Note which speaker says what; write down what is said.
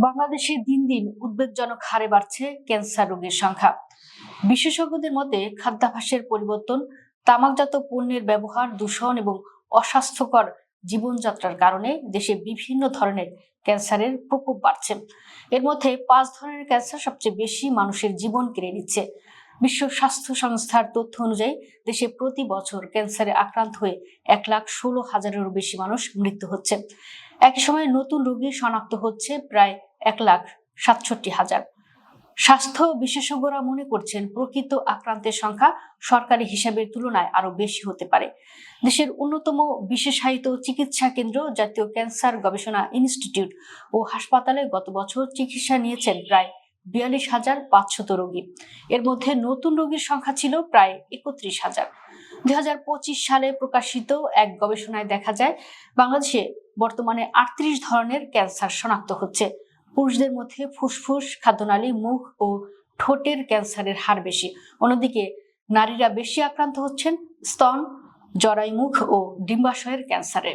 Speaker 1: বাংলাদেশে দিন দিন উদ্বেগজনক হারে বাড়ছে ক্যান্সার রোগীর সংখ্যা। বিশেষজ্ঞদের মতে খাদ্যাভ্যাসের পরিবর্তন, তামাকজাত পণ্যের ব্যবহার, দূষণ এবং অস্বাস্থ্যকর জীবনযাত্রার কারণে দেশে বিভিন্ন ধরনের ক্যান্সারের প্রকোপ বাড়ছে। এর মধ্যে 5 ধরনের ক্যান্সার সবচেয়ে বেশি মানুষের জীবন কেড়ে নিচ্ছে। বিশ্ব স্বাস্থ্য সংস্থার তথ্য অনুযায়ী দেশে প্রতি বছর ক্যান্সারে আক্রান্ত হয়ে 1,16,000-এরও বেশি মানুষ মৃত্যু হচ্ছে। একই সময় নতুন রোগী শনাক্ত হচ্ছে প্রায় 1,67,000। স্বাস্থ্য বিশেষজ্ঞরা মনে করছেন প্রকৃত আক্রান্তের সংখ্যা সরকারি হিসাবের তুলনায় আরো বেশি হতে পারে। দেশের অন্যতম বিশেষায়িত চিকিৎসা কেন্দ্র জাতীয় ক্যান্সার গবেষণা ইনস্টিটিউট ও হাসপাতালে গত বছর চিকিৎসা নিয়েছেন প্রায় 42,500 রোগী। এর মধ্যে নতুন রোগীর সংখ্যা ছিল প্রায় 31,000। 2025 সালে প্রকাশিত এক গবেষণায় দেখা যায় বাংলাদেশে বর্তমানে 38 ধরনের ক্যান্সার শনাক্ত হচ্ছে। পুরুষদের মধ্যে ফুসফুস, খাদ্যনালী, মুখ ও ঠোঁটের ক্যান্সারের হার বেশি। অন্যদিকে নারীরা বেশি আক্রান্ত হচ্ছেন স্তন, জরায়ুমুখ ও ডিম্বাশয়ের ক্যান্সারে।